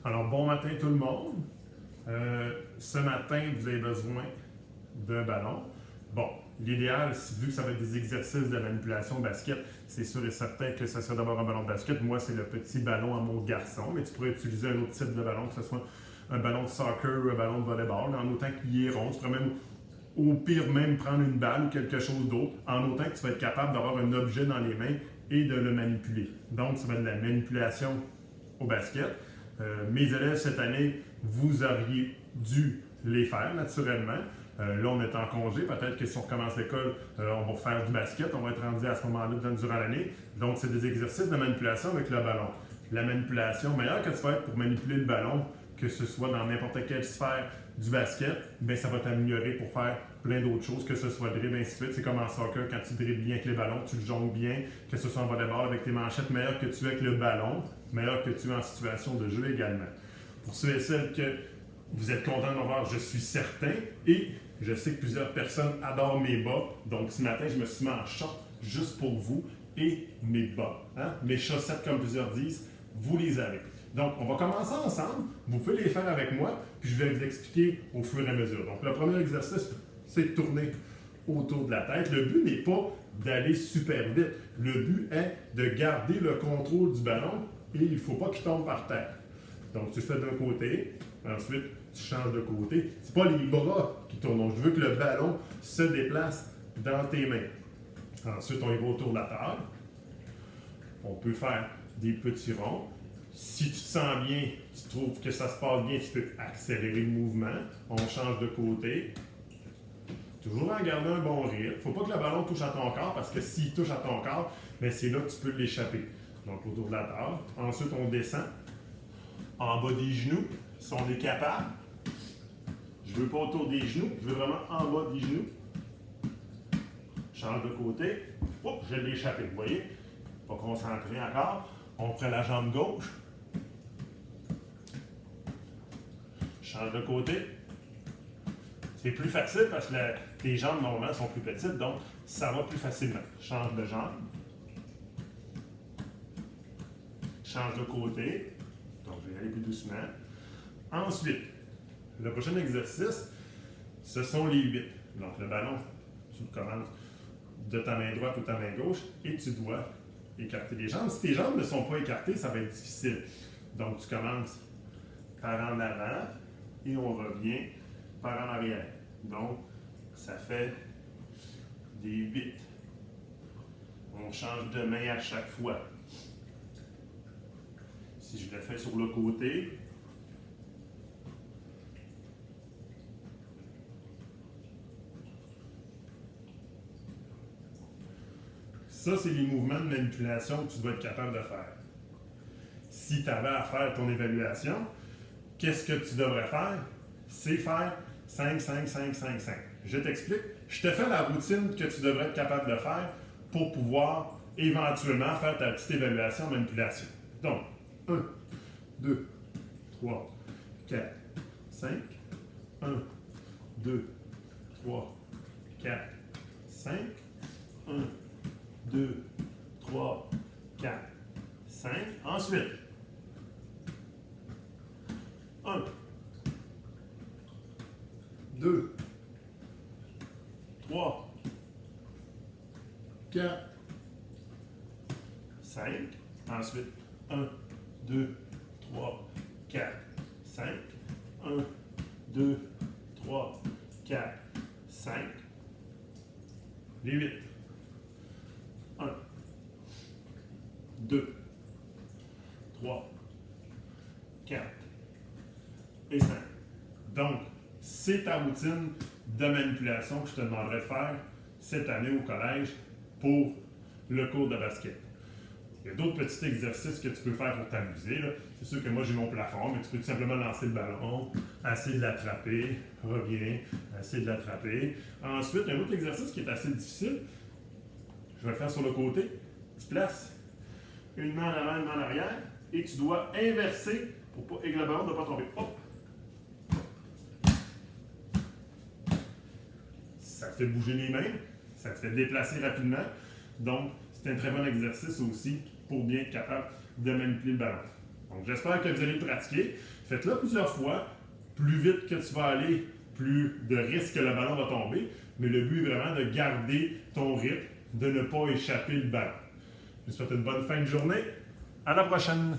Alors, bon matin tout le monde. Ce matin, vous avez besoin d'un ballon. Bon, l'idéal, vu que ça va être des exercices de manipulation de basket, c'est sûr et certain que ça serait d'abord un ballon de basket. Moi, c'est le petit ballon à mon garçon, mais tu pourrais utiliser un autre type de ballon, que ce soit un ballon de soccer ou un ballon de volleyball, en autant qu'il est rond. Tu pourrais même, au pire, même prendre une balle ou quelque chose d'autre, en autant que tu vas être capable d'avoir un objet dans les mains et de le manipuler. Donc, ça va être de la manipulation au basket. Mes élèves cette année, vous auriez dû les faire naturellement. Là, on est en congé. Peut-être que si on recommence l'école, on va faire du basket. On va être rendu à ce moment-là durant l'année. Donc, c'est des exercices de manipulation avec le ballon. La manipulation, meilleure que tu vas être pour manipuler le ballon, que ce soit dans n'importe quelle sphère du basket, bien, ça va t'améliorer pour faire plein d'autres choses, que ce soit dribble, ainsi de suite. C'est comme en soccer, quand tu dribbles bien avec les ballons, tu le jongles bien, que ce soit en volleyball avec tes manchettes, meilleur que tu es avec le ballon, meilleur que tu es en situation de jeu également. Pour ceux et celles que vous êtes contents de me voir, je suis certain, et je sais que plusieurs personnes adorent mes bas, donc ce matin, je me suis mis en short juste pour vous, et mes bas, mes chaussettes comme plusieurs disent, vous les avez. Donc, on va commencer ensemble. Vous pouvez les faire avec moi, puis je vais vous expliquer au fur et à mesure. Donc, le premier exercice, c'est de tourner autour de la tête. Le but n'est pas d'aller super vite. Le but est de garder le contrôle du ballon et il ne faut pas qu'il tombe par terre. Donc, tu fais d'un côté, ensuite, tu changes de côté. Ce n'est pas les bras qui tournent. Donc, je veux que le ballon se déplace dans tes mains. Ensuite, on y va autour de la table. On peut faire des petits ronds. Si tu te sens bien, tu trouves que ça se passe bien, tu peux accélérer le mouvement. On change de côté. Toujours en gardant un bon rythme. Il ne faut pas que le ballon touche à ton corps parce que s'il touche à ton corps, bien, c'est là que tu peux l'échapper. Donc autour de la table. Ensuite, on descend en bas des genoux, si on est capable. Je ne veux pas autour des genoux, je veux vraiment en bas des genoux. Change de côté. Oh, je l'ai échappé, vous voyez? Pas concentré encore. On prend la jambe gauche. Change de côté. C'est plus facile parce que tes jambes, normalement, sont plus petites, donc ça va plus facilement. Change de jambe. Change de côté. Donc, je vais aller plus doucement. Ensuite, le prochain exercice, ce sont les 8. Donc, le ballon, tu commences de ta main droite ou ta main gauche et tu dois écarter les jambes. Si tes jambes ne sont pas écartées, ça va être difficile. Donc, tu commences par en avant et on revient par en arrière. Donc, ça fait des 8. On change de main à chaque fois. Si je le fais sur le côté, ça, c'est les mouvements de manipulation que tu dois être capable de faire. Si tu avais à faire ton évaluation, qu'est-ce que tu devrais faire? C'est faire 5, 5, 5, 5, 5. Je t'explique. Je te fais la routine que tu devrais être capable de faire pour pouvoir éventuellement faire ta petite évaluation de manipulation. Donc, 1, 2, 3, 4, 5. 1, 2, 3, 4, 5. 1, 2, 3, 4, 5. Ensuite, 1, 2, 3, 4, 5. Ensuite, 1, 2, 3, 4, 5. 1, 2, 3, 4, 5. Les 8. 1, 2, 3, 4 et 5. Donc, c'est ta routine de manipulation que je te demanderai de faire cette année au collège pour le cours de basket. Il y a d'autres petits exercices que tu peux faire pour t'amuser. C'est sûr que moi, j'ai mon plafond, mais tu peux tout simplement lancer le ballon, essayer de l'attraper, reviens, essayer de l'attraper. Ensuite, un autre exercice qui est assez difficile, je vais le faire sur le côté. Tu places une main en avant, une main en arrière, et tu dois inverser pour pas, et que le ballon ne doit pas tomber. Hop! Ça te fait bouger les mains, ça te fait déplacer rapidement. Donc, c'est un très bon exercice aussi pour bien être capable de manipuler le ballon. Donc, j'espère que vous allez le pratiquer. Faites-le plusieurs fois. Plus vite que tu vas aller, plus de risques que le ballon va tomber. Mais le but est vraiment de garder ton rythme, de ne pas échapper le ballon. Je vous souhaite une bonne fin de journée. À la prochaine!